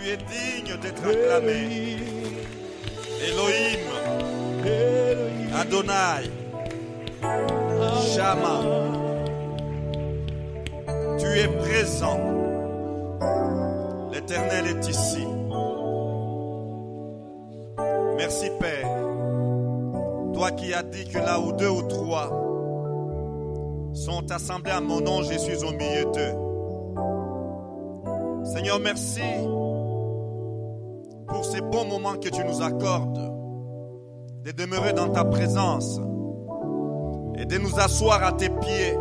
es digne d'être acclamé. Elohim, Adonai, Shama, tu es présent. L'Éternel est ici. Merci Père. Toi qui as dit que là où 2 ou 3 sont assemblés à mon nom, je suis au milieu d'eux. Seigneur, merci pour ces bons moments que tu nous accordes, de demeurer dans ta présence et de nous asseoir à tes pieds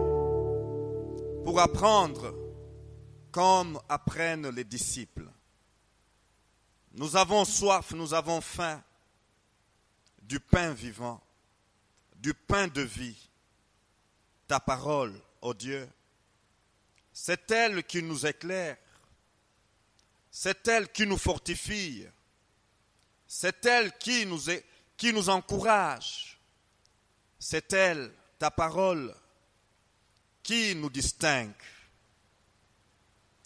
pour apprendre comme apprennent les disciples. Nous avons soif, nous avons faim du pain vivant, du pain de vie. Ta parole, ô Dieu, c'est elle qui nous éclaire, c'est elle qui nous fortifie, c'est elle qui nous encourage, c'est elle, ta parole, qui nous distingue.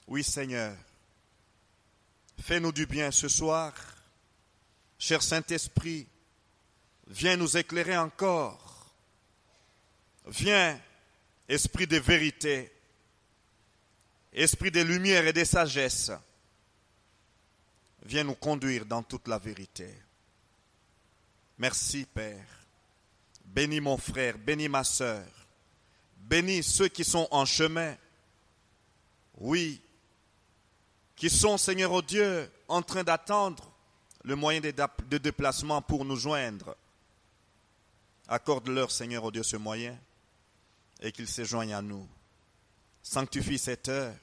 Oui Seigneur, fais-nous du bien ce soir. Cher Saint-Esprit, viens nous éclairer encore. Viens, Esprit de vérité, Esprit de lumière et de sagesse, viens nous conduire dans toute la vérité. Merci Père. Bénis mon frère, bénis ma sœur, bénis ceux qui sont en chemin. Oui, qui sont, Seigneur, oh Dieu, en train d'attendre le moyen de déplacement pour nous joindre. Accorde-leur, Seigneur, oh Dieu, ce moyen et qu'ils se joignent à nous. Sanctifie cette heure.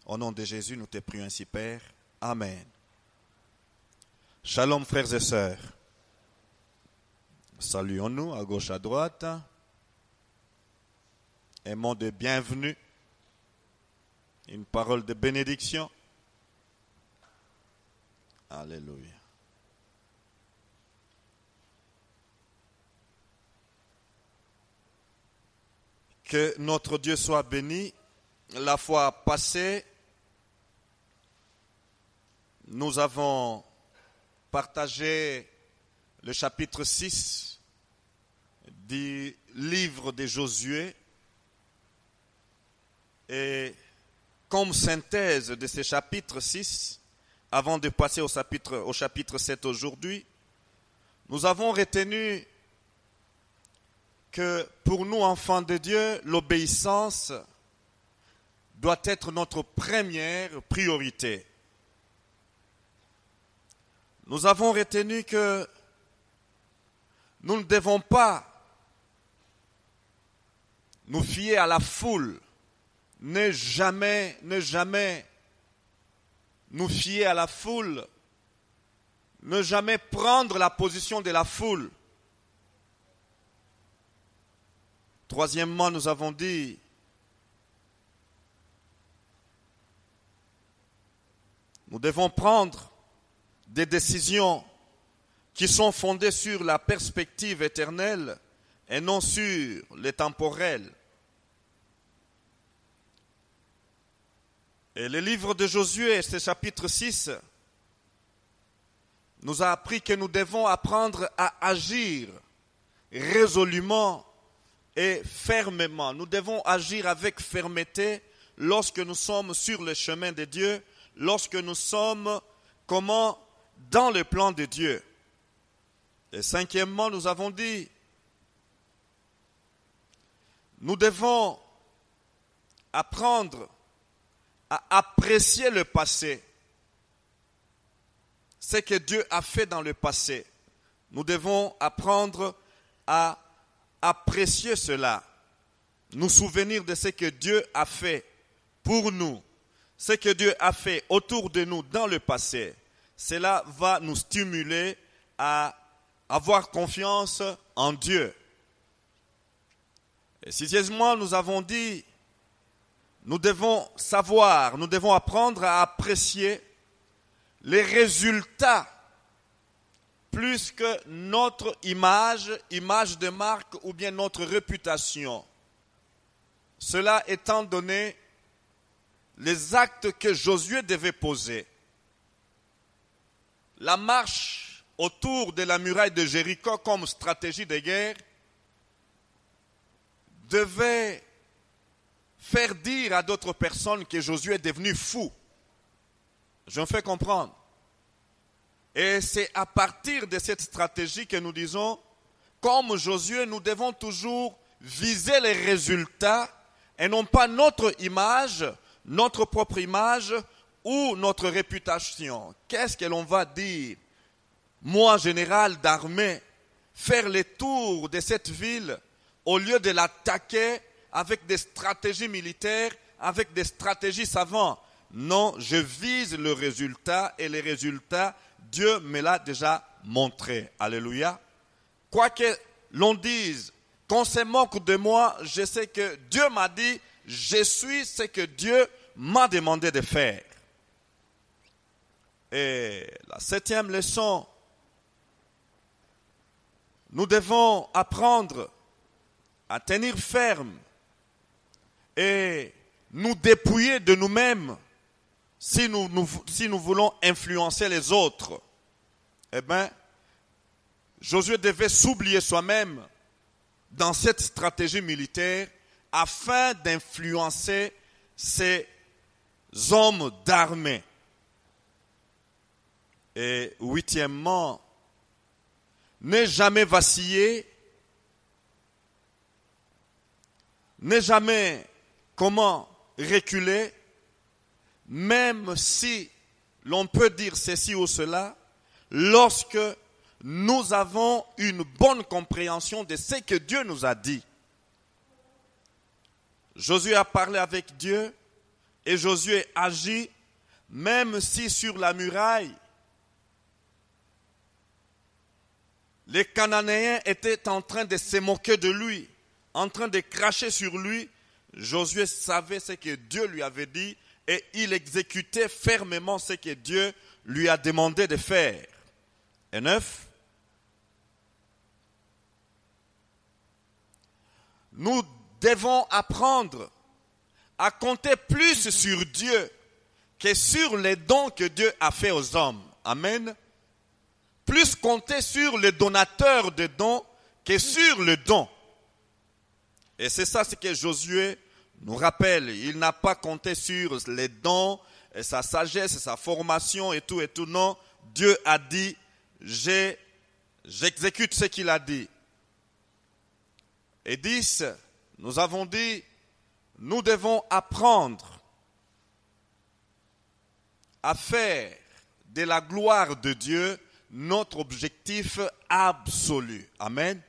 Au nom de Jésus, nous te prions ainsi, Père. Amen. Shalom, frères et sœurs. Saluons-nous à gauche, à droite. Un mot de bienvenue. Une parole de bénédiction. Alléluia. Que notre Dieu soit béni. La fois passée, nous avons partagé le chapitre 6 du livre de Josué. Et comme synthèse de ce chapitre 6, avant de passer au chapitre 7 aujourd'hui, nous avons retenu que pour nous, enfants de Dieu, l'obéissance doit être notre première priorité. Nous avons retenu que nous ne devons pas nous fier à la foule, ne jamais nous fier à la foule, ne jamais prendre la position de la foule. Troisièmement, nous avons dit nous devons prendre des décisions qui sont fondées sur la perspective éternelle et non sur le temporel. Et le livre de Josué, ce chapitre 6, nous a appris que nous devons apprendre à agir résolument et fermement. Nous devons agir avec fermeté lorsque nous sommes sur le chemin de Dieu, lorsque nous sommes dans le plan de Dieu. Et cinquièmement, nous avons dit, nous devons apprendre à apprécier le passé, ce que Dieu a fait dans le passé. Nous devons apprendre à apprécier cela, nous souvenir de ce que Dieu a fait pour nous, ce que Dieu a fait autour de nous dans le passé. Cela va nous stimuler à avoir confiance en Dieu. Et sixièmement, nous avons dit, nous devons savoir, nous devons apprendre à apprécier les résultats plus que notre image de marque ou bien notre réputation. Cela étant donné les actes que Josué devait poser. la marche autour de la muraille de Jéricho comme stratégie de guerre devait faire dire à d'autres personnes que Josué est devenu fou. Je me fais comprendre. Et c'est à partir de cette stratégie que nous disons, comme Josué, nous devons toujours viser les résultats et non pas notre image, notre propre image ou notre réputation. Qu'est-ce que l'on va dire? Moi, général d'armée, faire le tour de cette ville au lieu de l'attaquer avec des stratégies militaires, avec des stratégies savantes. Non, je vise le résultat et les résultats, Dieu me l'a déjà montré. Alléluia. Quoi que l'on dise, qu'on se moque de moi, je sais que Dieu m'a dit, je suis ce que Dieu m'a demandé de faire. Et la 7e leçon, nous devons apprendre à tenir ferme et nous dépouiller de nous-mêmes si nous voulons influencer les autres. Eh bien, Josué devait s'oublier soi-même dans cette stratégie militaire afin d'influencer ces hommes d'armée. Et 8e, ne jamais vaciller, ne jamais reculer, même si l'on peut dire ceci ou cela, lorsque nous avons une bonne compréhension de ce que Dieu nous a dit. Josué a parlé avec Dieu et Josué agit, même si sur la muraille, les Cananéens étaient en train de se moquer de lui, en train de cracher sur lui. Josué savait ce que Dieu lui avait dit et il exécutait fermement ce que Dieu lui a demandé de faire. Et 9, nous devons apprendre à compter plus sur Dieu que sur les dons que Dieu a fait aux hommes. Amen. Plus compter sur le donateur de dons que sur le don. Et c'est ça ce que Josué nous rappelle. Il n'a pas compté sur les dons, et sa sagesse, et sa formation et tout. Non, Dieu a dit, j'exécute ce qu'il a dit. Et 10, nous avons dit, nous devons apprendre à faire de la gloire de Dieu notre objectif absolu. Amen.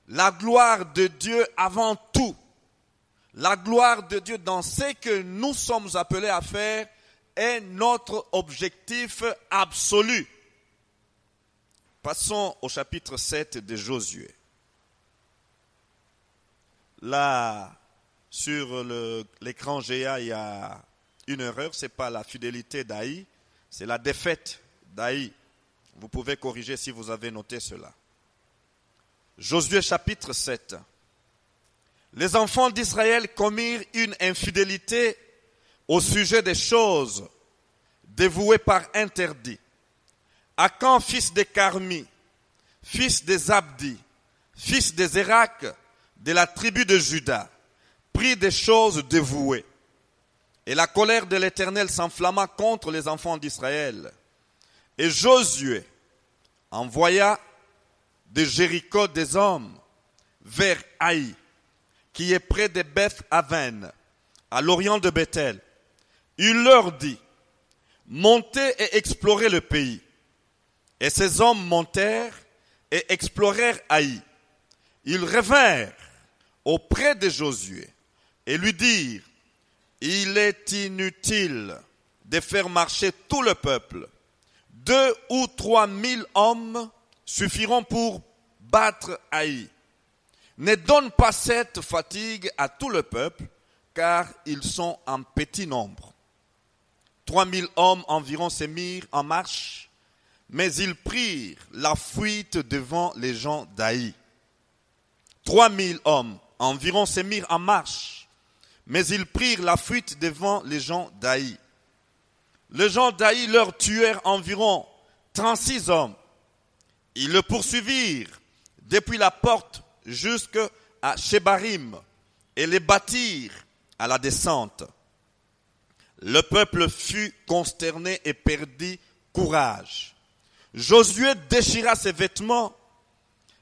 La gloire de Dieu avant tout. La gloire de Dieu dans ce que nous sommes appelés à faire est notre objectif absolu. Passons au chapitre 7 de Josué. Là, sur l'écran GA, il y a une erreur. Ce n'est pas la fidélité d'Aï, c'est la défaite d'Aï. Vous pouvez corriger si vous avez noté cela. Josué chapitre 7. Les enfants d'Israël commirent une infidélité au sujet des choses dévouées par interdit. Akan, fils de Carmi, fils de Zabdi, fils de Zérak, de la tribu de Juda, prit des choses dévouées. Et la colère de l'Éternel s'enflamma contre les enfants d'Israël. Et Josué envoya de Jéricho des hommes vers Haï, qui est près de Beth-Aven, à l'orient de Bethel. Il leur dit, montez et explorez le pays. Et ces hommes montèrent et explorèrent Haï. Ils revinrent auprès de Josué et lui dirent, il est inutile de faire marcher tout le peuple. 2 ou 3 000 hommes suffiront pour battre Haï. Ne donne pas cette fatigue à tout le peuple, car ils sont en petit nombre. 3 000 hommes environ se mirent en marche, mais ils prirent la fuite devant les gens d'Haï. 3 000 hommes environ se mirent en marche, mais ils prirent la fuite devant les gens d'Haï. Les gens d'Haï leur tuèrent environ 36 hommes. Ils le poursuivirent depuis la porte jusqu'à Shebarim et les battirent à la descente. Le peuple fut consterné et perdit courage. Josué déchira ses vêtements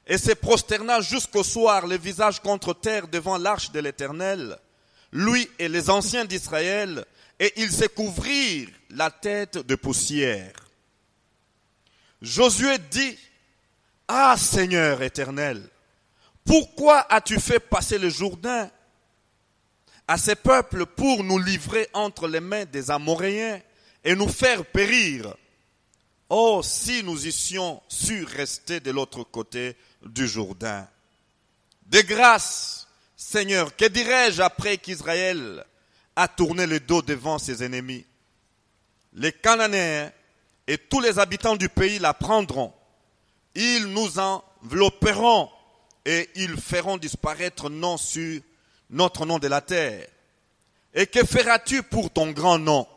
et se prosterna jusqu'au soir, le visage contre terre devant l'arche de l'Éternel, lui et les anciens d'Israël, et ils se couvrirent la tête de poussière. Josué dit, « Ah Seigneur éternel, pourquoi as-tu fait passer le Jourdain à ces peuples pour nous livrer entre les mains des Amoréens et nous faire périr? Oh, si nous eussions su rester de l'autre côté du Jourdain. De grâce, Seigneur, que dirais-je après qu'Israël a tourné le dos devant ses ennemis? Les Cananéens et tous les habitants du pays la prendront. Ils nous envelopperont et ils feront disparaître notre nom de la terre. Et que feras-tu pour ton grand nom?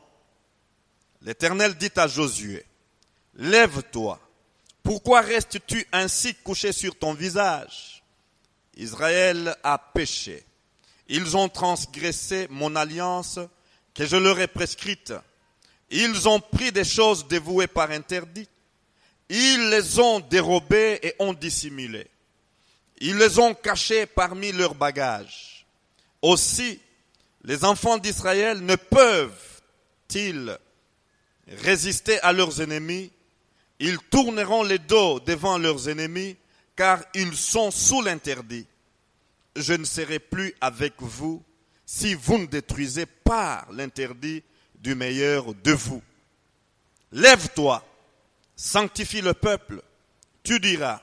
L'Éternel dit à Josué, lève-toi. Pourquoi restes-tu ainsi couché sur ton visage? Israël a péché. Ils ont transgressé mon alliance que je leur ai prescrite. Ils ont pris des choses dévouées par interdit. Ils les ont dérobées et ont dissimulé. Ils les ont cachées parmi leurs bagages. Aussi, les enfants d'Israël ne peuvent-ils résister à leurs ennemis? Ils tourneront les dos devant leurs ennemis, car ils sont sous l'interdit. Je ne serai plus avec vous si vous ne détruisez par l'interdit du meilleur de vous. Lève-toi, sanctifie le peuple. Tu diras,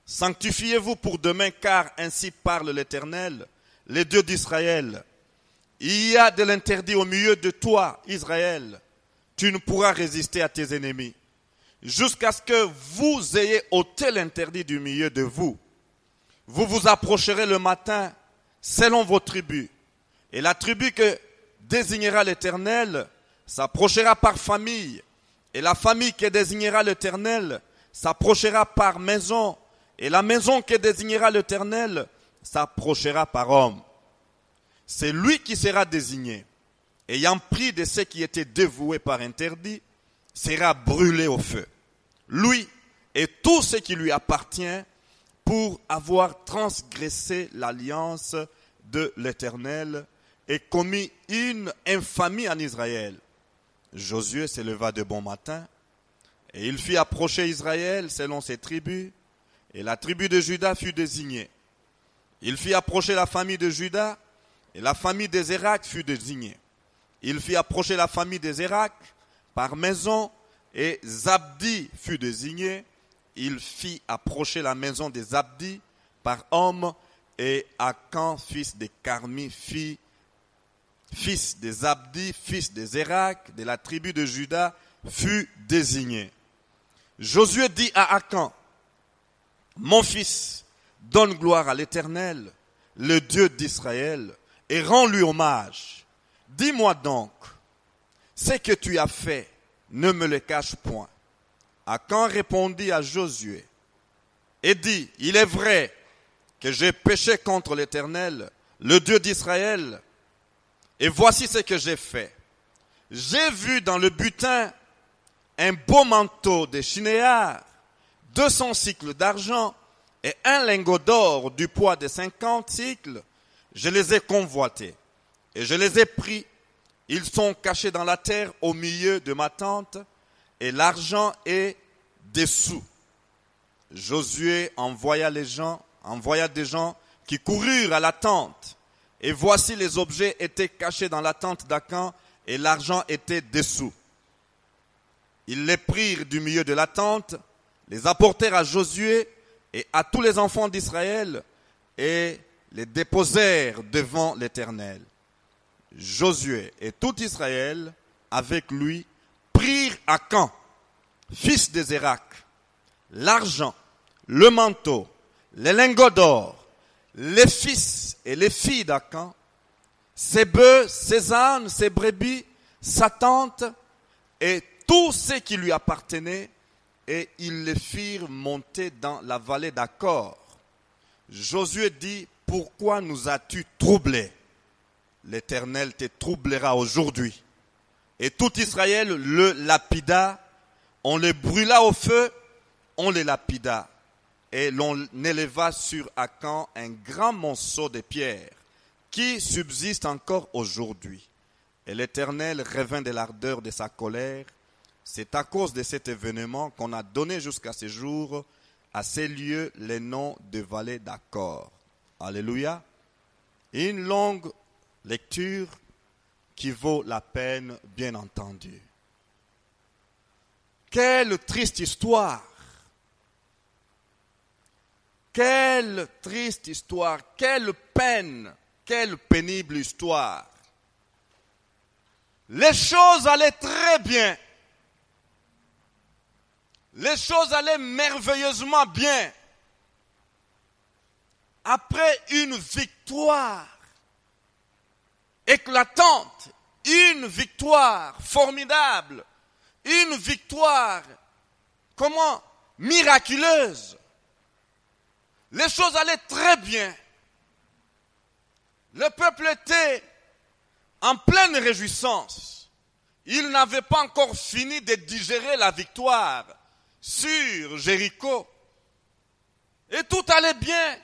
sanctifiez-vous pour demain, car ainsi parle l'Éternel, le Dieu d'Israël. Il y a de l'interdit au milieu de toi, Israël. Tu ne pourras résister à tes ennemis, jusqu'à ce que vous ayez ôté l'interdit du milieu de vous. Vous vous approcherez le matin selon vos tribus. Et la tribu que désignera l'Éternel s'approchera par famille. Et la famille que désignera l'Éternel s'approchera par maison. Et la maison que désignera l'Éternel s'approchera par homme. C'est lui qui sera désigné, ayant pris de ceux qui étaient dévoués par interdit, sera brûlé au feu. Lui et tout ce qui lui appartient pour avoir transgressé l'alliance de l'Éternel et commis une infamie en Israël. Josué se leva de bon matin et il fit approcher Israël selon ses tribus, et la tribu de Juda fut désignée. Il fit approcher la famille de Juda et la famille des Zérak fut désignée. Il fit approcher la famille des Zérak par maison et Zabdi fut désigné. Il fit approcher la maison des Zabdi par homme, et Akan, fils de Carmi, fils de Zabdi, fils de Zérak, de la tribu de Juda, fut désigné. Josué dit à Akan, mon fils, donne gloire à l'Éternel, le Dieu d'Israël, et rends-lui hommage. Dis-moi donc, ce que tu as fait, ne me le cache point. Akan répondit à Josué et dit, il est vrai que j'ai péché contre l'Éternel, le Dieu d'Israël, et voici ce que j'ai fait. J'ai vu dans le butin un beau manteau de chinéar, 200 cycles d'argent et un lingot d'or du poids de 50 cycles. Je les ai convoités et je les ai pris. Ils sont cachés dans la terre au milieu de ma tente, et l'argent est dessous. Josué envoya des gens qui coururent à la tente. Et voici, les objets étaient cachés dans la tente d'Akan et l'argent était dessous. Ils les prirent du milieu de la tente, les apportèrent à Josué et à tous les enfants d'Israël et les déposèrent devant l'Éternel. Josué et tout Israël avec lui prirent Akan, fils de Zérak, l'argent, le manteau, les lingots d'or, les fils et les filles d'Akan, ses bœufs, ses ânes, ses brebis, sa tente et tout ce qui lui appartenait, et ils les firent monter dans la vallée d'Accord. Josué dit, pourquoi nous as-tu troublés? L'Éternel te troublera aujourd'hui. Et tout Israël le lapida, on le brûla au feu, on le lapida. Et l'on éleva sur Akan un grand monceau de pierres qui subsiste encore aujourd'hui. Et l'Éternel revint de l'ardeur de sa colère. C'est à cause de cet événement qu'on a donné jusqu'à ce jour à ces lieux les noms de vallée d'Accord. Alléluia. Une longue lecture qui vaut la peine, bien entendu. Quelle triste histoire! Quelle triste histoire! Quelle peine! Quelle pénible histoire! Les choses allaient très bien. Les choses allaient merveilleusement bien. Après une victoire éclatante, une victoire formidable, une victoire, comment, miraculeuse. Les choses allaient très bien. Le peuple était en pleine réjouissance. Il n'avait pas encore fini de digérer la victoire sur Jéricho. Et tout allait bien.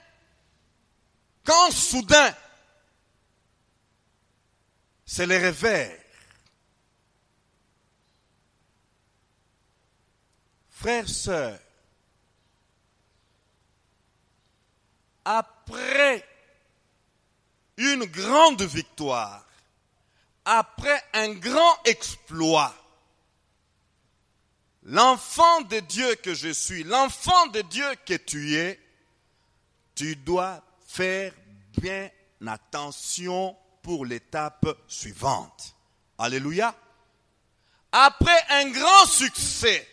Quand soudain, c'est le revers. Frères, sœurs, après une grande victoire, après un grand exploit, l'enfant de Dieu que je suis, l'enfant de Dieu que tu es, tu dois faire bien attention pour l'étape suivante. Alléluia. Après un grand succès,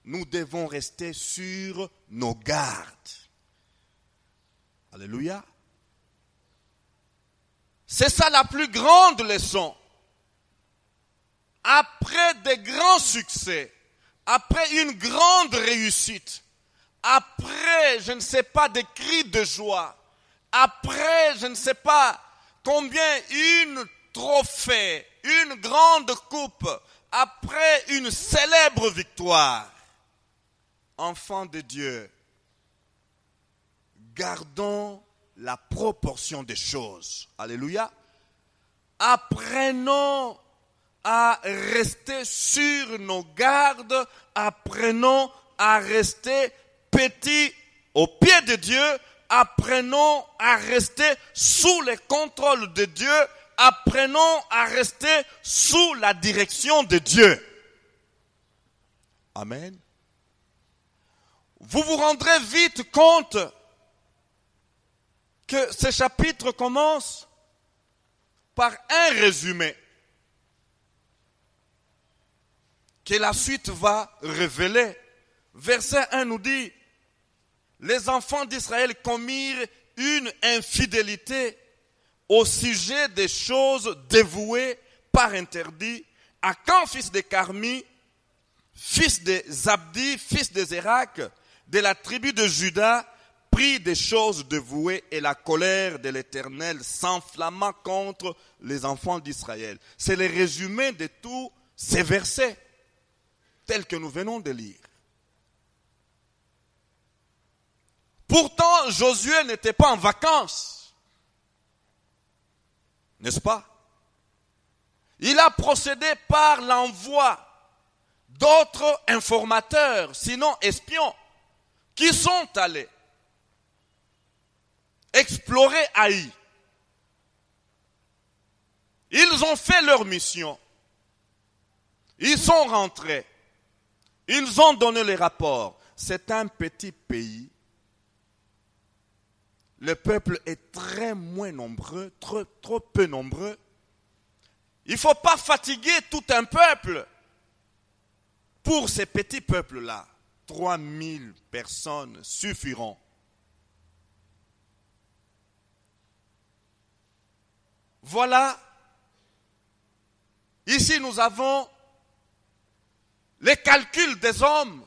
nous devons rester sur nos gardes. Alléluia. C'est ça la plus grande leçon. Après des grands succès, après une grande réussite, après, je ne sais pas, des cris de joie, après, je ne sais pas combien, une trophée, une grande coupe, après une célèbre victoire, enfants de Dieu, gardons la proportion des choses. Alléluia. Apprenons à rester sur nos gardes, apprenons à rester petits au pied de Dieu, apprenons à rester sous le contrôle de Dieu, apprenons à rester sous la direction de Dieu. Amen. Vous vous rendrez vite compte que ce chapitre commence par un résumé que la suite va révéler. Verset 1 nous dit, les enfants d'Israël commirent une infidélité au sujet des choses dévouées par interdit. Akan, fils de Carmi, fils de Zabdi, fils de Zérak, de la tribu de Juda, prit des choses dévouées et la colère de l'Éternel s'enflamma contre les enfants d'Israël. C'est le résumé de tous ces versets tels que nous venons de lire. Pourtant, Josué n'était pas en vacances. N'est-ce pas? Il a procédé par l'envoi d'autres informateurs, sinon espions, qui sont allés explorer Haï. Ils ont fait leur mission. Ils sont rentrés. Ils ont donné les rapports. C'est un petit pays. Le peuple est très moins nombreux, trop peu nombreux. Il ne faut pas fatiguer tout un peuple. Pour ces petits peuples-là, 3000 personnes suffiront. Voilà. Ici, nous avons les calculs des hommes,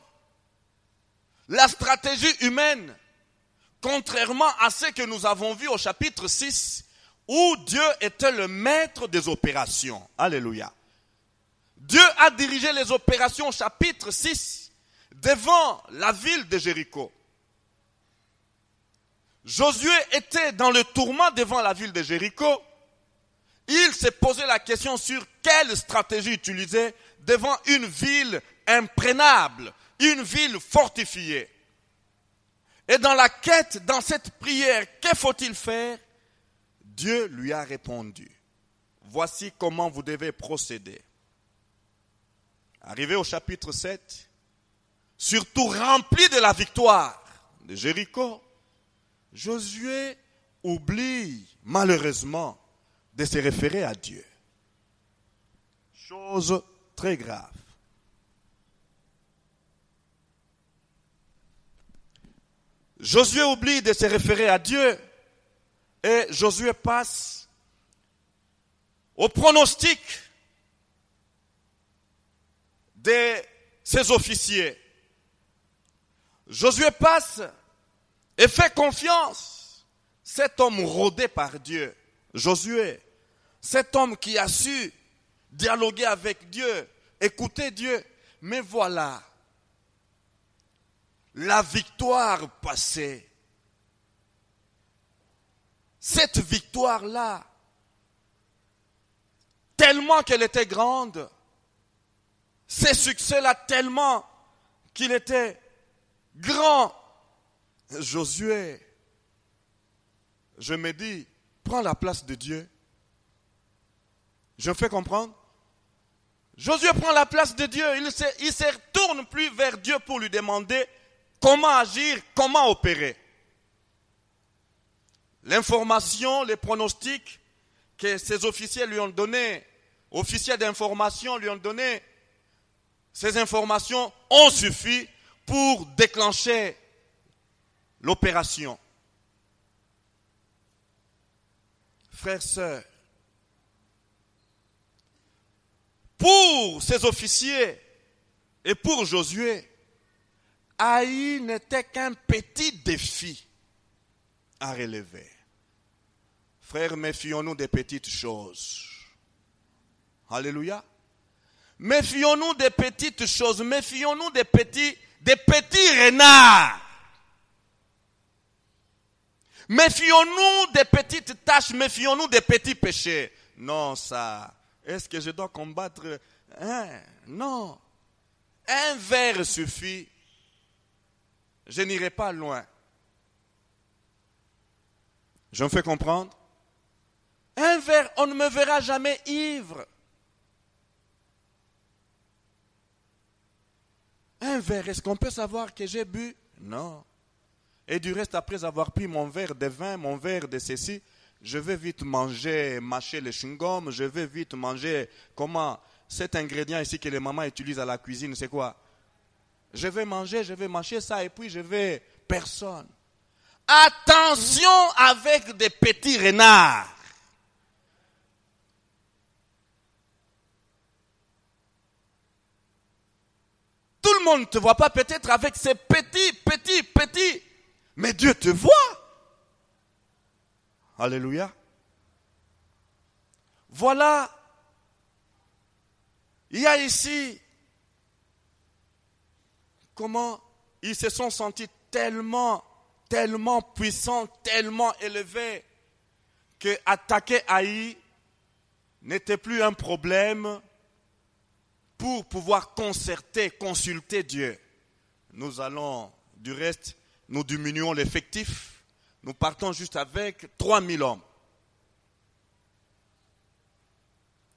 la stratégie humaine, contrairement à ce que nous avons vu au chapitre 6, où Dieu était le maître des opérations. Alléluia. Dieu a dirigé les opérations au chapitre 6 devant la ville de Jéricho. Josué était dans le tourment devant la ville de Jéricho. Il s'est posé la question sur quelle stratégie utiliser devant une ville imprégnable, une ville fortifiée. Et dans la quête, dans cette prière, que faut-il faire? Dieu lui a répondu. Voici comment vous devez procéder. Arrivé au chapitre 7, surtout rempli de la victoire de Jéricho, Josué oublie malheureusement de se référer à Dieu. Chose très grave. Josué oublie de se référer à Dieu et Josué passe au pronostic de ses officiers. Josué passe et fait confiance. Cet homme rodé par Dieu, Josué, cet homme qui a su dialoguer avec Dieu, écouter Dieu. Mais voilà, la victoire passée, cette victoire-là, tellement qu'elle était grande, ces succès-là tellement qu'il était grand, Josué, je me dis, prends la place de Dieu. Je me fais comprendre? Josué prend la place de Dieu. Il se retourne plus vers Dieu pour lui demander comment agir, comment opérer. L'information, les pronostics que ces officiers lui ont donnés, officiers d'information lui ont donné, ces informations ont suffi pour déclencher l'opération. Frères, sœurs, pour ces officiers et pour Josué, Haï n'était qu'un petit défi à relever. Frères, méfions-nous des petites choses. Alléluia. Méfions-nous des petites choses, méfions-nous des petits renards. Méfions-nous des petites tâches, méfions-nous des petits péchés. Non, ça, est-ce que je dois combattre? Non. Un verre suffit. Je n'irai pas loin. Je me fais comprendre? Un verre, on ne me verra jamais ivre. Un verre, est-ce qu'on peut savoir que j'ai bu? Non. Et du reste, après avoir pris mon verre de vin, mon verre de ceci, je vais vite mâcher le chewing-gum, je vais vite manger, cet ingrédient ici que les mamans utilisent à la cuisine, c'est quoi? Je vais mâcher ça et puis je vais, personne. Attention avec des petits renards. Tout le monde ne te voit pas peut-être avec ces petits, mais Dieu te voit. Alléluia. Voilà, il y a ici comment ils se sont sentis tellement puissants, tellement élevés, que attaquer Haï n'était plus un problème pour pouvoir consulter Dieu. Nous allons, du reste, nous diminuons l'effectif. Nous partons juste avec 3000 hommes.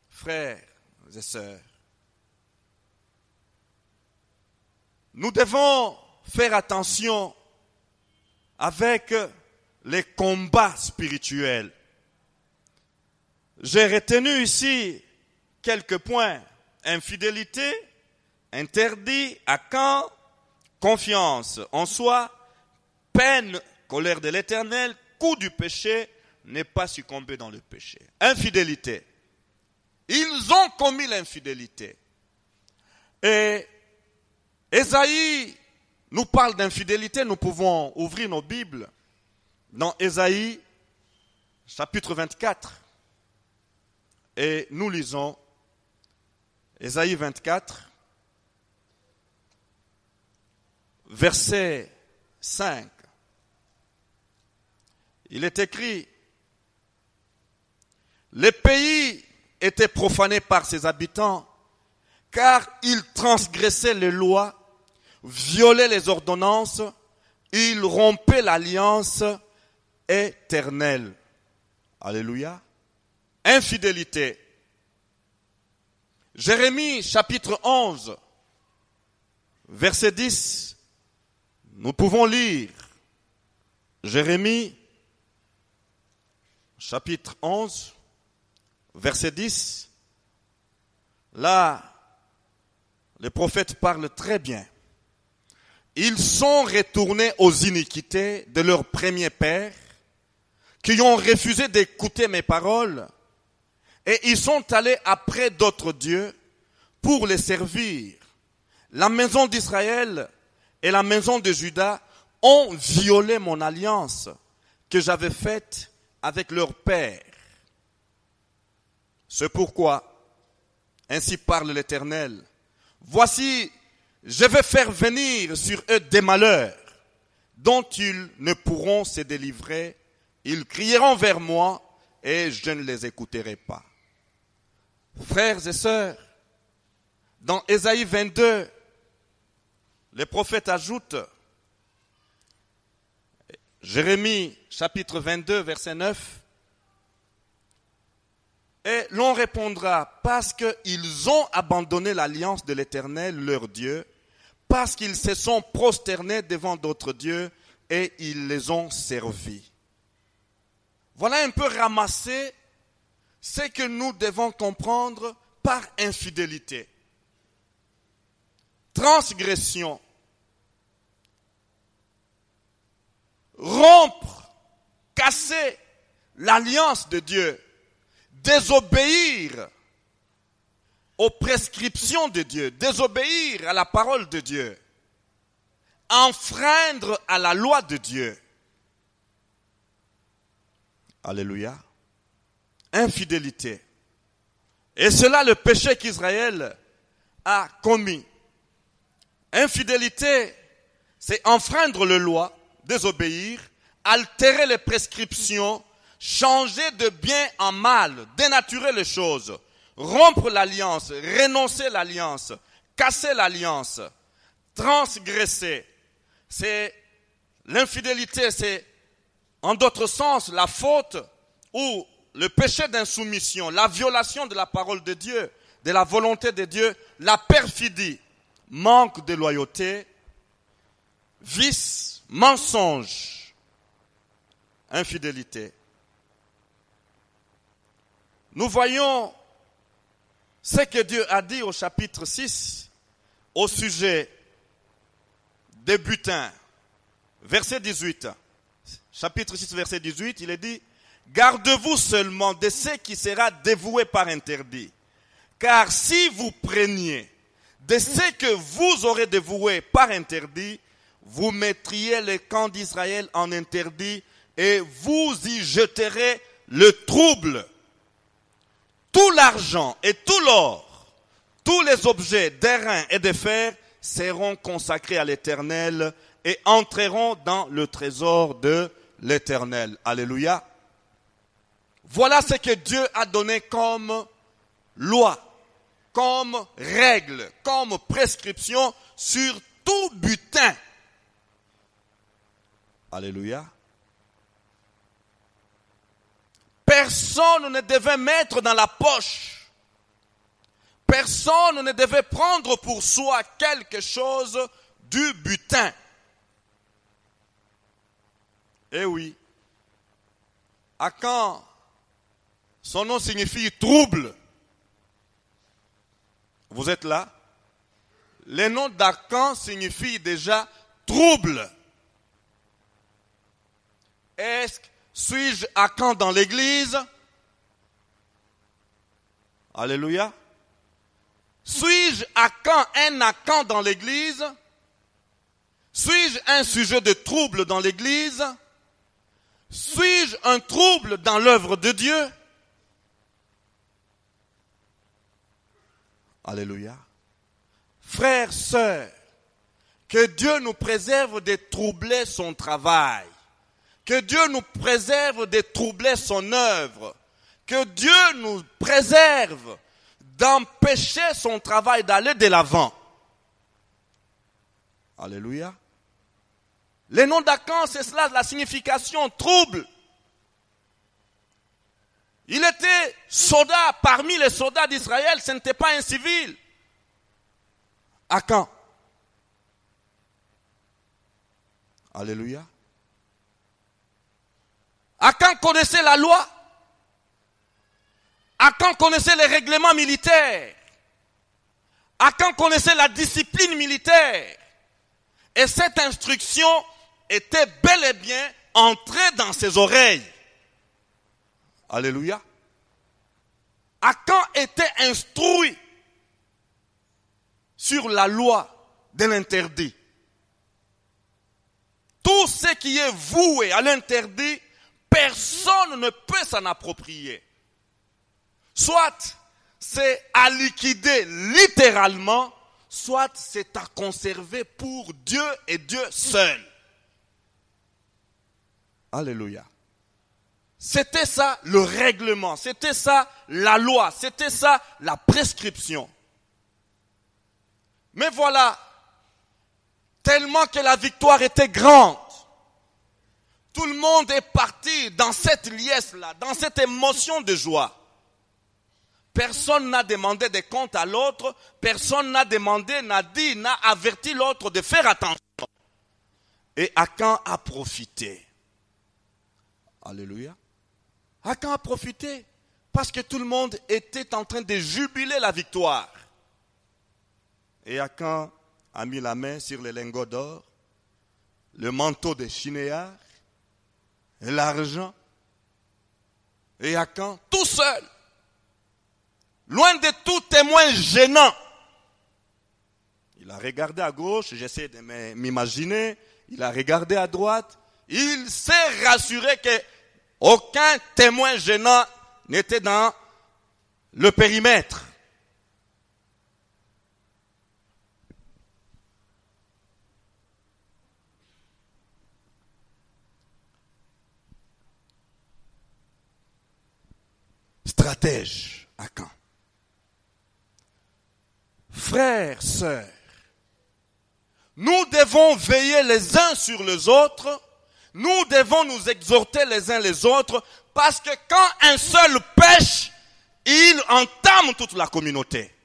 Frères et sœurs, nous devons faire attention avec les combats spirituels. J'ai retenu ici quelques points. Infidélité, interdit, à quand, confiance en soi, peine, colère de l'Éternel, coup du péché, n'est pas succomber dans le péché. Infidélité. Ils ont commis l'infidélité. Et Ésaïe nous parle d'infidélité. Nous pouvons ouvrir nos Bibles dans Ésaïe chapitre 24 et nous lisons Ésaïe 24 verset 5. Il est écrit: les pays étaient profanés par ses habitants, car ils transgressaient les lois, violaient les ordonnances, ils rompaient l'alliance éternelle. Alléluia. Infidélité. Jérémie chapitre 11, verset 10, nous pouvons lire Jérémie chapitre 11, verset 10. Là, les prophètes parlent très bien. Ils sont retournés aux iniquités de leurs premiers pères, qui ont refusé d'écouter mes paroles, et ils sont allés après d'autres dieux pour les servir. La maison d'Israël et la maison de Juda ont violé mon alliance que j'avais faite avec leur père. C'est pourquoi, ainsi parle l'Éternel, voici, je vais faire venir sur eux des malheurs dont ils ne pourront se délivrer. Ils crieront vers moi et je ne les écouterai pas. Frères et sœurs, dans Ésaïe 22, les prophètes ajoutent, Jérémie chapitre 22 verset 9, et l'on répondra, parce qu'ils ont abandonné l'alliance de l'Éternel, leur Dieu, parce qu'ils se sont prosternés devant d'autres dieux et ils les ont servis. Voilà un peu ramassé ce que nous devons comprendre par infidélité. Transgression. Rompre, casser l'alliance de Dieu. Désobéir aux prescriptions de Dieu. Désobéir à la parole de Dieu. Enfreindre à la loi de Dieu. Alléluia. Infidélité. Et c'est là le péché qu'Israël a commis. Infidélité, c'est enfreindre les lois, désobéir, altérer les prescriptions, changer de bien en mal, dénaturer les choses, rompre l'alliance, renoncer l'alliance, casser l'alliance, transgresser. C'est l'infidélité, c'est en d'autres sens la faute ou le péché d'insoumission, la violation de la parole de Dieu, de la volonté de Dieu, la perfidie, manque de loyauté, vice, mensonge, infidélité. Nous voyons ce que Dieu a dit au chapitre 6 au sujet des butins. Verset 18. Chapitre 6, verset 18, il est dit: gardez-vous seulement de ce qui sera dévoué par interdit. Car si vous preniez de ce que vous aurez dévoué par interdit, vous mettriez le camp d'Israël en interdit et vous y jeterez le trouble. Tout l'argent et tout l'or, tous les objets d'airain et de fer seront consacrés à l'Éternel et entreront dans le trésor de l'Éternel. Alléluia. Voilà ce que Dieu a donné comme loi, comme règle, comme prescription sur tout butin. Alléluia. Personne ne devait mettre dans la poche. Personne ne devait prendre pour soi quelque chose du butin. Eh oui. Akan, son nom signifie trouble. Vous êtes là? Le nom d'Akan signifie déjà trouble. Suis-je Akan dans l'église? Alléluia. Suis-je un Akan dans l'église? Suis-je un sujet de trouble dans l'église? Suis-je un trouble dans l'œuvre de Dieu? Alléluia. Frères, sœurs, que Dieu nous préserve de troubler son travail. Que Dieu nous préserve de troubler son œuvre. Que Dieu nous préserve d'empêcher son travail d'aller de l'avant. Alléluia. Le nom d'Akan, c'est cela, la signification trouble. Il était soldat, parmi les soldats d'Israël, ce n'était pas un civil. Akan. Alléluia. Akan connaissait la loi. Akan connaissait les règlements militaires. Akan connaissait la discipline militaire. Et cette instruction était bel et bien entrée dans ses oreilles. Alléluia. Akan était instruit sur la loi de l'interdit. Tout ce qui est voué à l'interdit, personne ne peut s'en approprier. Soit c'est à liquider littéralement, soit c'est à conserver pour Dieu et Dieu seul. Alléluia. C'était ça le règlement, c'était ça la loi, c'était ça la prescription. Mais voilà, tellement que la victoire était grande, tout le monde est parti dans cette liesse-là, dans cette émotion de joie. Personne n'a demandé des comptes à l'autre, personne n'a demandé, n'a dit, n'a averti l'autre de faire attention. Et Akan a profité. Alléluia. Akan a profité parce que tout le monde était en train de jubiler la victoire. Et Akan a mis la main sur les lingots d'or, le manteau de Shinéar, l'argent. Et Akan, tout seul, loin de tout témoin gênant, il a regardé à gauche, j'essaie de m'imaginer, il a regardé à droite, il s'est rassuré que aucun témoin gênant n'était dans le périmètre. Stratège, Akan. Frères, sœurs, nous devons veiller les uns sur les autres, nous devons nous exhorter les uns les autres, parce que quand un seul pêche, il entame toute la communauté.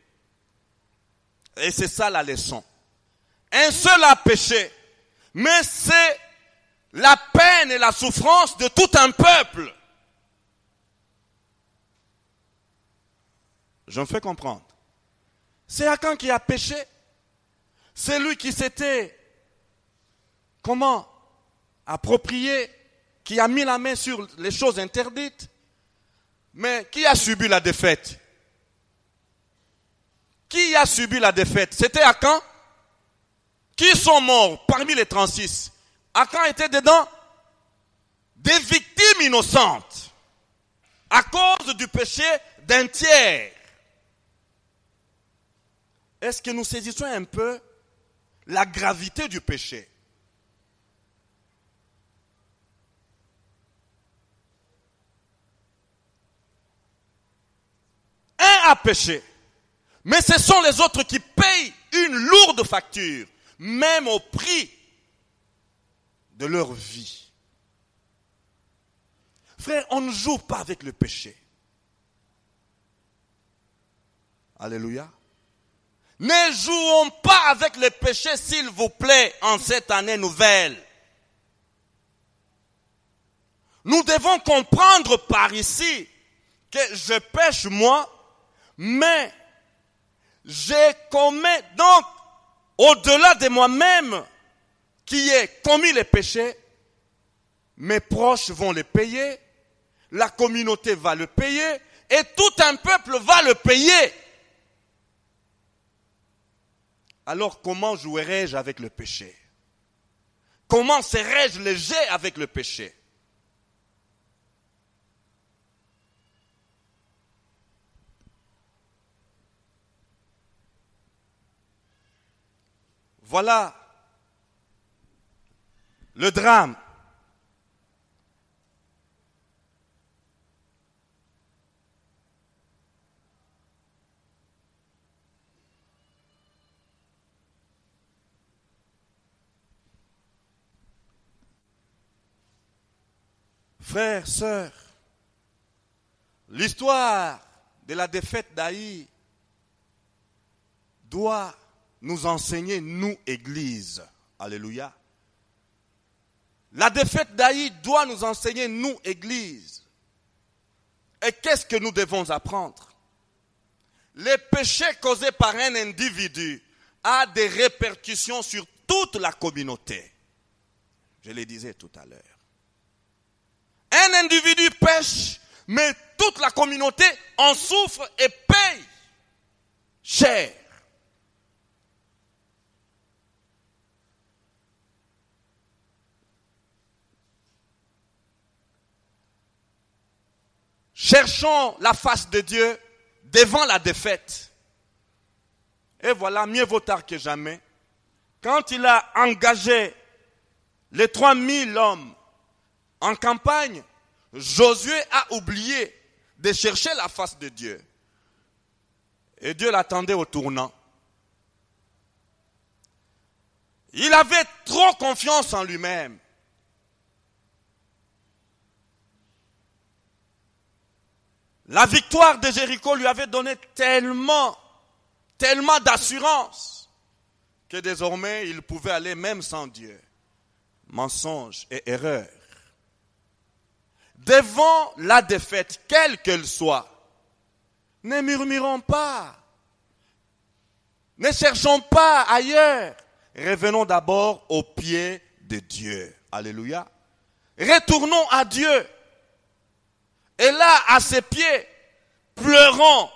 Et c'est ça la leçon. Un seul a péché, mais c'est la peine et la souffrance de tout un peuple. Je me fais comprendre. C'est Akan qui a péché. C'est lui qui s'était, approprié, qui a mis la main sur les choses interdites. Mais qui a subi la défaite? Qui a subi la défaite? C'était Akan. Qui sont morts parmi les 36? Akan était dedans. Des victimes innocentes. À cause du péché d'un tiers. Est-ce que nous saisissons un peu la gravité du péché? Un a péché, mais ce sont les autres qui payent une lourde facture, même au prix de leur vie. Frère, on ne joue pas avec le péché. Alléluia. Ne jouons pas avec le péché, s'il vous plaît, en cette année nouvelle. Nous devons comprendre par ici que je pêche moi, mais j'ai commis, donc, au-delà de moi-même, qui ai commis les péchés, mes proches vont les payer, la communauté va le payer, et tout un peuple va le payer. alors comment jouerai-je avec le péché? Comment serai-je léger avec le péché? Voilà le drame. Frères, sœurs, l'histoire de la défaite d'Aï doit nous enseigner, nous, Église. Alléluia. La défaite d'Aï doit nous enseigner, nous, Église. Et qu'est-ce que nous devons apprendre? Les péchés causés par un individu a des répercussions sur toute la communauté. Je le disais tout à l'heure. Un individu pêche, mais toute la communauté en souffre et paye cher. Cherchons la face de Dieu devant la défaite. Et voilà, mieux vaut tard que jamais. Quand il a engagé les 3000 hommes en campagne, Josué a oublié de chercher la face de Dieu. Et Dieu l'attendait au tournant. Il avait trop confiance en lui-même. La victoire de Jéricho lui avait donné tellement d'assurance que désormais il pouvait aller même sans Dieu. Mensonge et erreur. Devant la défaite, quelle qu'elle soit, ne murmurons pas. Ne cherchons pas ailleurs. Revenons d'abord aux pieds de Dieu. Alléluia. Retournons à Dieu. Et là, à ses pieds, pleurons.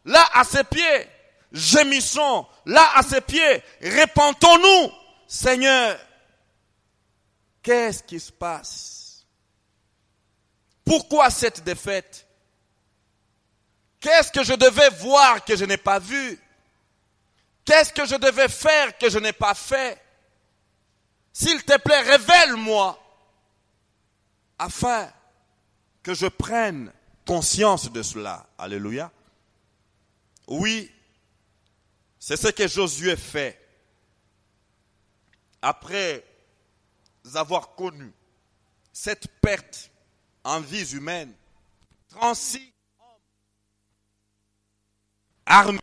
Là, à ses pieds, gémissons. Là, à ses pieds, repentons-nous. Seigneur, qu'est-ce qui se passe? Pourquoi cette défaite? Qu'est-ce que je devais voir que je n'ai pas vu? Qu'est-ce que je devais faire que je n'ai pas fait? S'il te plaît, révèle-moi, afin que je prenne conscience de cela. Alléluia. Oui, c'est ce que Josué fait. Après avoir connu cette perte en vies humaines, 36 hommes armés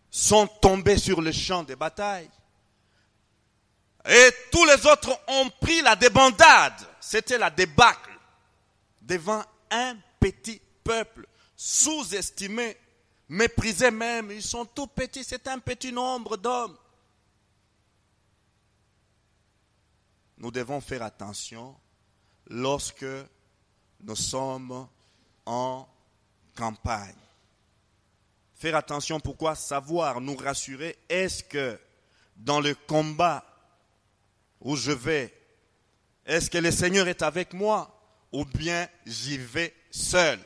sont tombés sur le champ de bataille. Et tous les autres ont pris la débandade. C'était la débâcle devant un petit peuple sous-estimé, méprisé même. Ils sont tout petits, c'est un petit nombre d'hommes. Nous devons faire attention lorsque nous sommes en campagne. Faire attention, pourquoi? Savoir nous rassurer. Est-ce que dans le combat où je vais, est-ce que le Seigneur est avec moi ou bien j'y vais seul?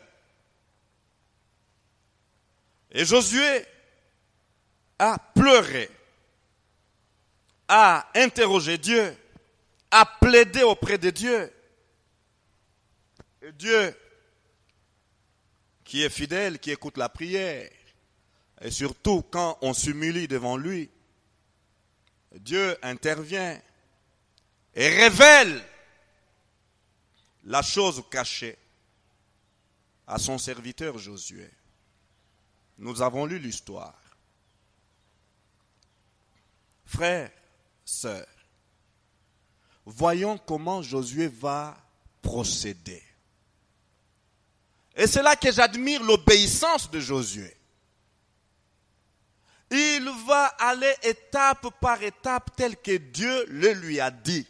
Et Josué a pleuré, a interrogé Dieu, a plaidé auprès de Dieu. Et Dieu, qui est fidèle, qui écoute la prière, et surtout quand on s'humilie devant lui, Dieu intervient et révèle la chose cachée à son serviteur Josué. Nous avons lu l'histoire. Frères, sœurs, voyons comment Josué va procéder. Et c'est là que j'admire l'obéissance de Josué. Il va aller étape par étape tel que Dieu le lui a dit.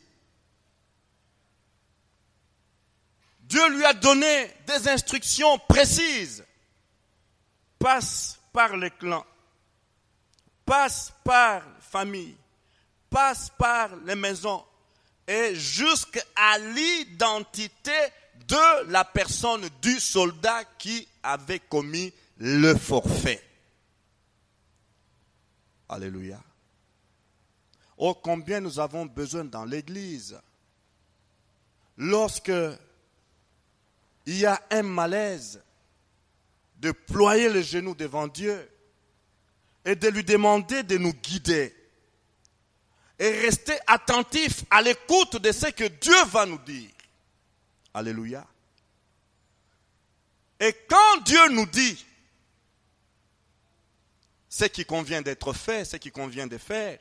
Dieu lui a donné des instructions précises. Passe par les clans. passe par la famille, passe par les maisons et jusqu'à l'identité de la personne du soldat qui avait commis le forfait. Alléluia. Oh, combien nous avons besoin dans l'église. Lorsque il y a un malaise, de ployer le genou devant Dieu et de lui demander de nous guider et rester attentif à l'écoute de ce que Dieu va nous dire. Alléluia. Et quand Dieu nous dit ce qui convient d'être fait, ce qui convient de faire,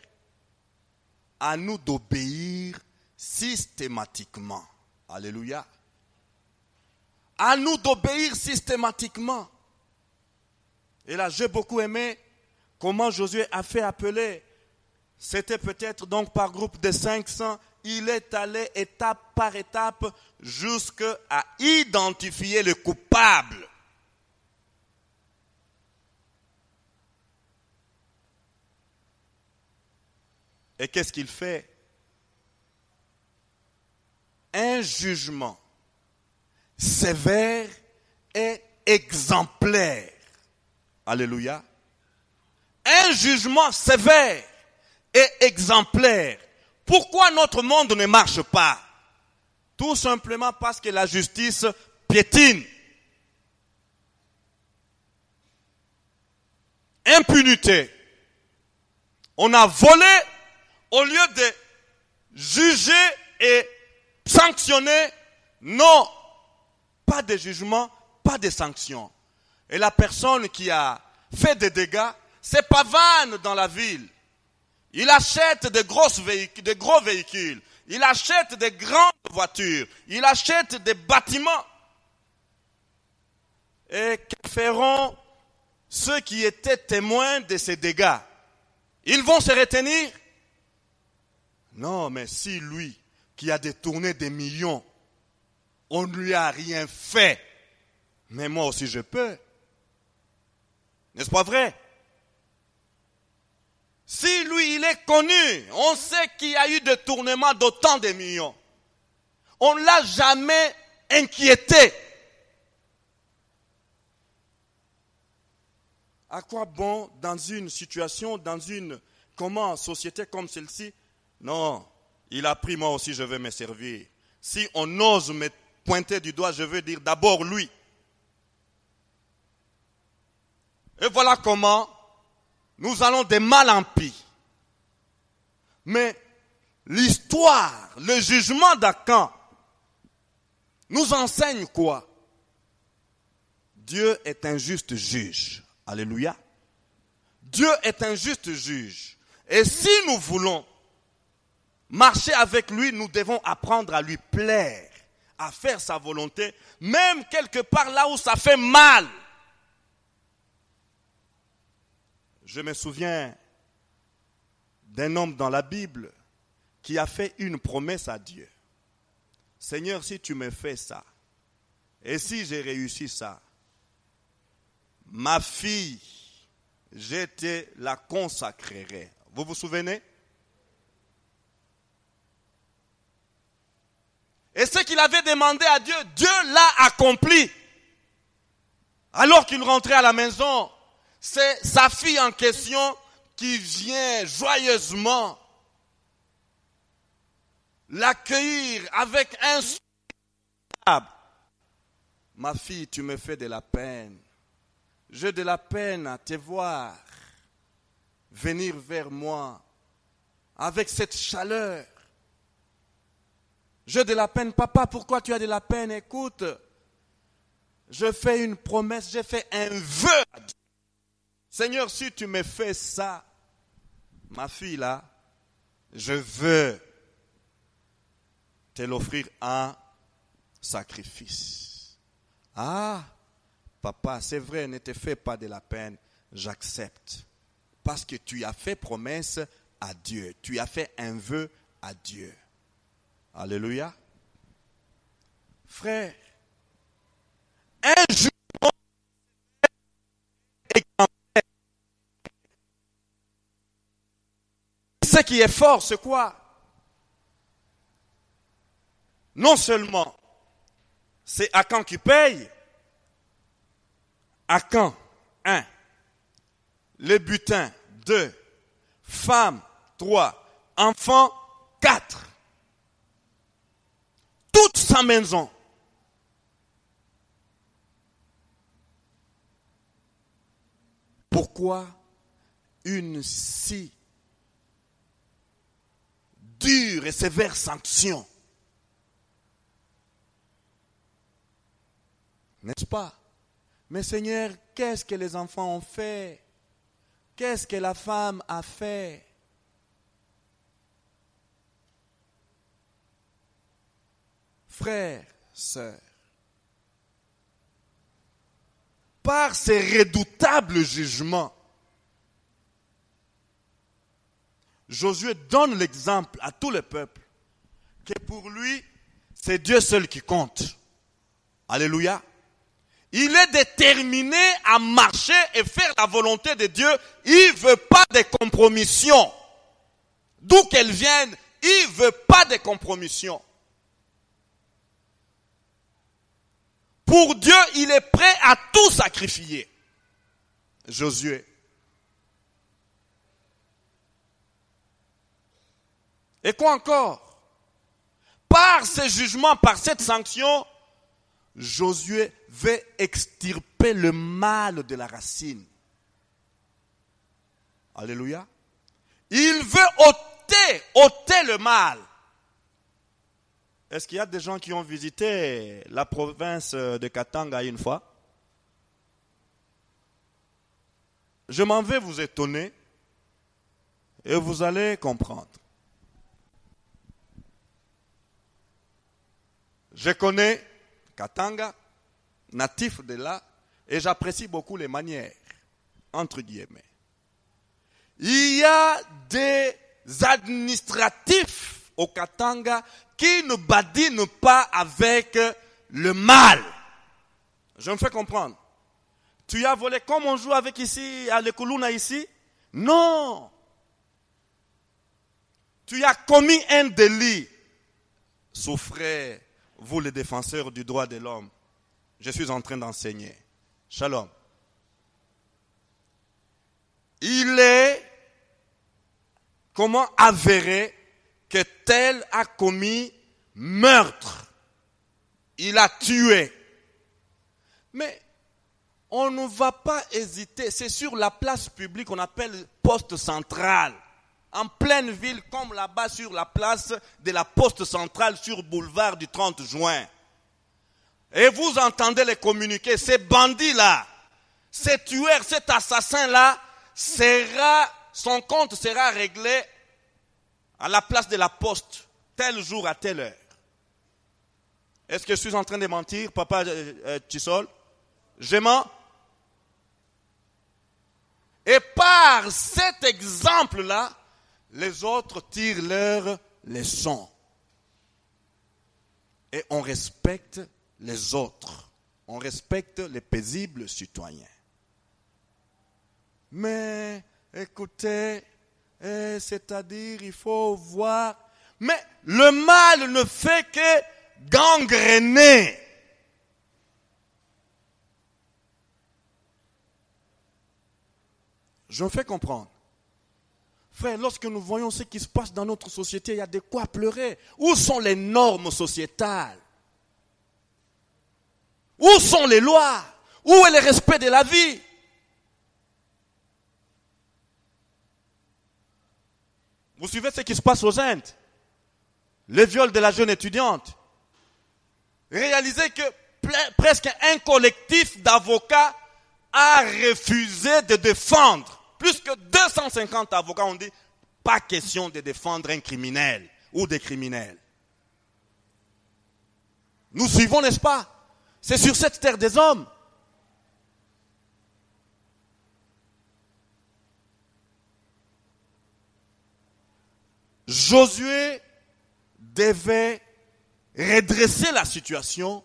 à nous d'obéir systématiquement. Alléluia. À nous d'obéir systématiquement. Et là, j'ai beaucoup aimé comment Josué a fait appeler. C'était peut-être donc par groupe de 500. Il est allé étape par étape jusqu'à identifier le coupable. Et qu'est-ce qu'il fait? Un jugement sévère et exemplaire. Alléluia. Un jugement sévère et exemplaire. Pourquoi notre monde ne marche pas? Tout simplement parce que la justice piétine. Impunité. On a volé au lieu de juger et sanctionner. Non, pas de jugement, pas de sanction. Et la personne qui a fait des dégâts se pavane dans la ville. Il achète de gros véhicules. Il achète de grandes voitures. Il achète des bâtiments. Et que feront ceux qui étaient témoins de ces dégâts? Ils vont se retenir? Non, mais si lui, qui a détourné des millions, on ne lui a rien fait, mais moi aussi je peux. N'est-ce pas vrai? Si lui, il est connu, on sait qu'il y a eu détournement d'autant de millions. On ne l'a jamais inquiété. À quoi bon, dans une situation, comment, société comme celle-ci? Non, il a pris, moi aussi je vais me servir. Si on ose me pointer du doigt, je veux dire d'abord lui. Et voilà comment nous allons de mal en pis. Mais l'histoire, le jugement d'Akan nous enseigne quoi? Dieu est un juste juge. Alléluia. Dieu est un juste juge. Et si nous voulons marcher avec lui, nous devons apprendre à lui plaire, à faire sa volonté, même quelque part là où ça fait mal. Je me souviens d'un homme dans la Bible qui a fait une promesse à Dieu. Seigneur, si tu me fais ça, et si j'ai réussi ça, ma fille, je te la consacrerai. Vous vous souvenez? Et ce qu'il avait demandé à Dieu, Dieu l'a accompli. Alors qu'il rentrait à la maison, c'est sa fille en question qui vient joyeusement l'accueillir avec un sourire. Ma fille, tu me fais de la peine. J'ai de la peine à te voir venir vers moi avec cette chaleur. J'ai de la peine. Papa, pourquoi tu as de la peine? Écoute, je fais une promesse, j'ai fait un vœu à Dieu. Seigneur, si tu me fais ça, ma fille là, je veux te l'offrir en sacrifice. Ah, papa, c'est vrai, ne te fais pas de la peine, j'accepte. Parce que tu as fait promesse à Dieu, tu as fait un vœu à Dieu. Alléluia. Frère, un jugement exemplaire. ce qui est fort, c'est quoi? Non seulement c'est Akan qui paye, Akan, 1, les butins, 2, femmes, 3, enfants, 4. Toute sa maison. Pourquoi une si dure et sévère sanction? N'est-ce pas? Mais Seigneur, qu'est-ce que les enfants ont fait? Qu'est-ce que la femme a fait? Frères, sœurs, par ces redoutables jugements, Josué donne l'exemple à tout le peuple que pour lui, c'est Dieu seul qui compte. Alléluia. Il est déterminé à marcher et faire la volonté de Dieu. Il ne veut pas de compromissions. D'où qu'elles viennent, il ne veut pas de compromissions. Pour Dieu, il est prêt à tout sacrifier. Josué. Et quoi encore? Par ces jugements, par cette sanction, Josué veut extirper le mal de la racine. Alléluia. Il veut ôter le mal. Est-ce qu'il y a des gens qui ont visité la province de Katanga une fois? Je m'en vais vous étonner et vous allez comprendre. Je connais Katanga, natif de là, et j'apprécie beaucoup les manières, entre guillemets. Il y a des administratifs au Katanga qui ne badinent pas avec le mal. Je me fais comprendre. Tu as volé comme on joue avec ici, à l'Ekuluna ici? Non. Tu as commis un délit. Souffrez, vous les défenseurs du droit de l'homme. Je suis en train d'enseigner. Shalom. Il est comment avéré que tel a commis meurtre. Il a tué. Mais on ne va pas hésiter. C'est sur la place publique qu'on appelle poste central. En pleine ville, comme là-bas sur la place de la poste centrale sur boulevard du 30 juin. Et vous entendez les communiqués. Ces bandits-là, ces tueurs, cet assassin-là, son compte sera réglé à la place de la poste, tel jour à telle heure. Est-ce que je suis en train de mentir, papa Tissol? Je mens. Et par cet exemple-là, les autres tirent leurs leçons. Et on respecte les autres. On respecte les paisibles citoyens. Mais, écoutez, c'est-à-dire, il faut voir. Mais le mal ne fait que gangréner. Je me fais comprendre. Frère, lorsque nous voyons ce qui se passe dans notre société, il y a de quoi pleurer. Où sont les normes sociétales? Où sont les lois? Où est le respect de la vie? Vous suivez ce qui se passe aux Indes? Le viol de la jeune étudiante. Réalisez que presque un collectif d'avocats a refusé de défendre. Plus que 250 avocats ont dit, pas question de défendre un criminel ou des criminels. Nous suivons, n'est-ce pas? C'est sur cette terre des hommes. Josué devait redresser la situation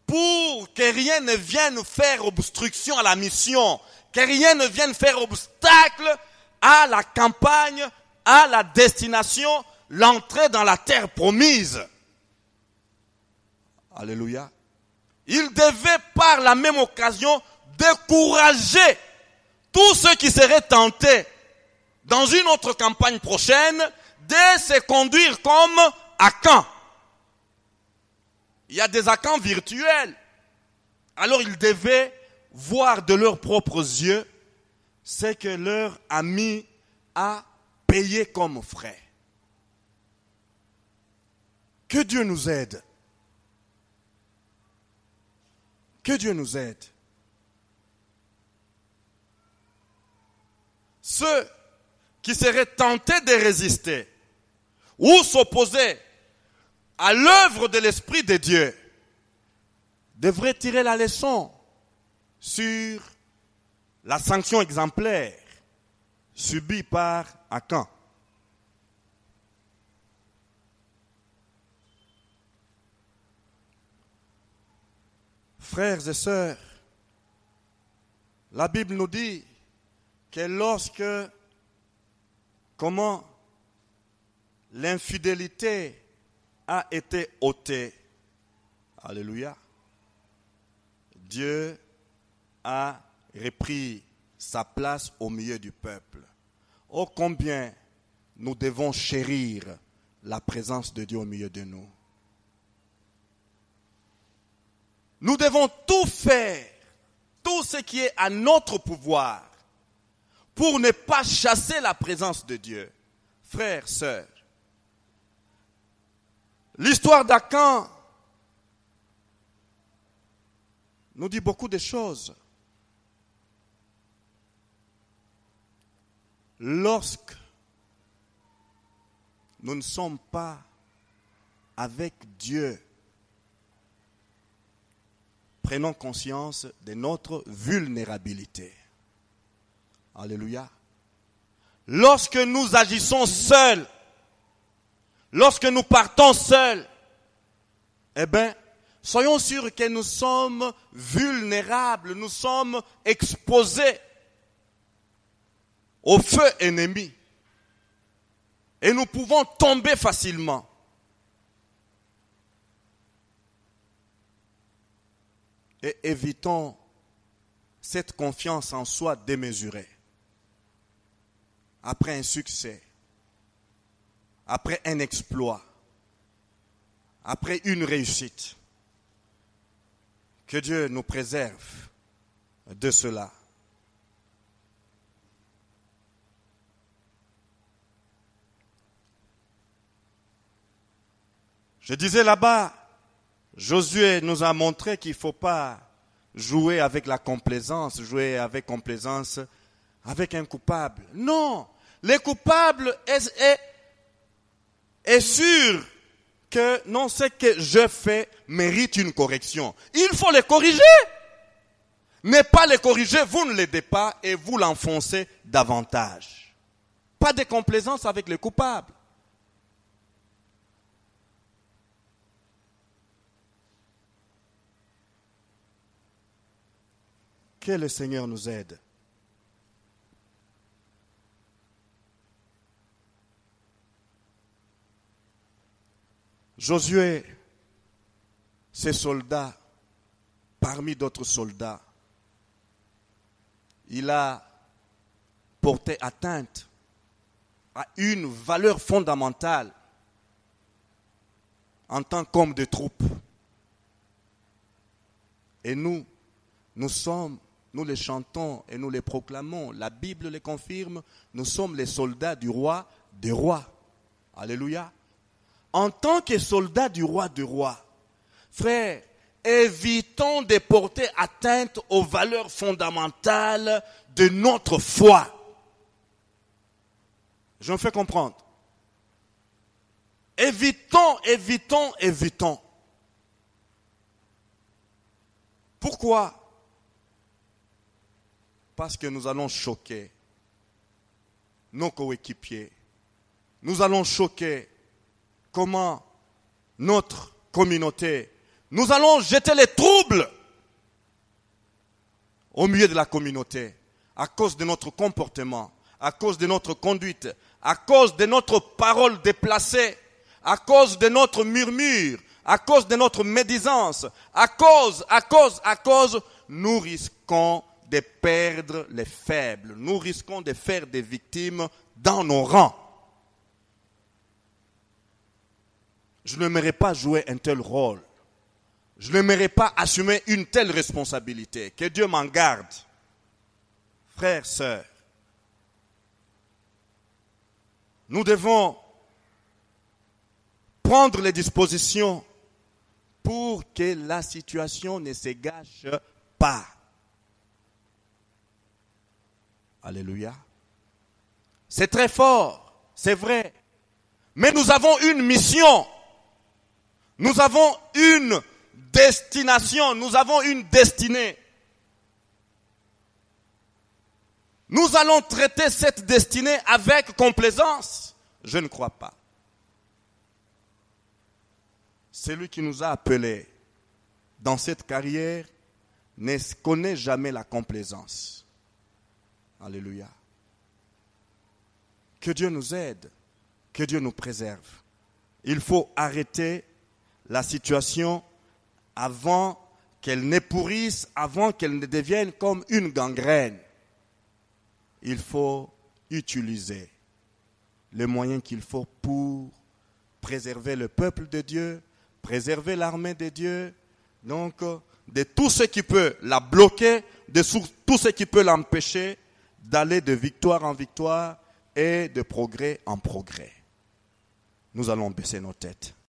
pour que rien ne vienne faire obstruction à la mission, que rien ne vienne faire obstacle à la campagne à la destination, l'entrée dans la terre promise. Alléluia. Il devait par la même occasion décourager tous ceux qui seraient tentés dans une autre campagne prochaine de se conduire comme Akan. Il y a des Akans virtuels. Alors ils devaient voir de leurs propres yeux ce que leur ami a payé comme frais. Que Dieu nous aide. Que Dieu nous aide. Ceux qui seraient tentés de résister ou s'opposer à l'œuvre de l'Esprit de Dieu devraient tirer la leçon sur la sanction exemplaire subie par Akan. Frères et sœurs, la Bible nous dit que lorsque, l'infidélité a été ôtée, alléluia, Dieu a repris sa place au milieu du peuple. Oh, combien nous devons chérir la présence de Dieu au milieu de nous. Nous devons tout faire, tout ce qui est à notre pouvoir, pour ne pas chasser la présence de Dieu. Frères, sœurs, l'histoire d'Akan nous dit beaucoup de choses. Lorsque nous ne sommes pas avec Dieu, prenons conscience de notre vulnérabilité. Alléluia. Lorsque nous agissons seuls, lorsque nous partons seuls, soyons sûrs que nous sommes vulnérables, nous sommes exposés au feu ennemi. Et nous pouvons tomber facilement. Et évitons cette confiance en soi démesurée. Après un succès, après un exploit, après une réussite. Que Dieu nous préserve de cela. Je disais là-bas, Josué nous a montré qu'il ne faut pas jouer avec la complaisance, jouer avec complaisance avec un coupable. Non, le coupable est sûr que non, ce que je fais mérite une correction. Il faut les corriger. Ne pas les corriger, vous ne l'aidez pas et vous l'enfoncez davantage. Pas de complaisance avec les coupables. Que le Seigneur nous aide. Josué, ces soldats, parmi d'autres soldats, il a porté atteinte à une valeur fondamentale en tant qu'homme de troupe. Et nous les chantons et nous les proclamons. La Bible les confirme. Nous sommes les soldats du roi des rois. Alléluia. En tant que soldats du roi des rois, frères, évitons de porter atteinte aux valeurs fondamentales de notre foi. Je me fais comprendre. Évitons. Pourquoi ? Parce que nous allons choquer nos coéquipiers. Nous allons choquer comment notre communauté. Nous allons jeter les troubles au milieu de la communauté à cause de notre comportement, à cause de notre conduite, à cause de notre parole déplacée, à cause de notre murmure, à cause de notre médisance, à cause, nous risquons de perdre les faibles. Nous risquons de faire des victimes dans nos rangs. Je n'aimerais pas jouer un tel rôle. Je n'aimerais pas assumer une telle responsabilité. Que Dieu m'en garde. Frères, sœurs, nous devons prendre les dispositions pour que la situation ne se gâche pas. Alléluia. C'est très fort, c'est vrai. Mais nous avons une mission. Nous avons une destination. Nous avons une destinée. Nous allons traiter cette destinée avec complaisance? Je ne crois pas. Celui qui nous a appelés dans cette carrière ne connaît jamais la complaisance. Alléluia. Que Dieu nous aide, que Dieu nous préserve. Il faut arrêter la situation avant qu'elle ne pourrisse, avant qu'elle ne devienne comme une gangrène. Il faut utiliser les moyens qu'il faut pour préserver le peuple de Dieu, préserver l'armée de Dieu, donc de tout ce qui peut la bloquer, de tout ce qui peut l'empêcher d'aller de victoire en victoire et de progrès en progrès. Nous allons baisser nos têtes.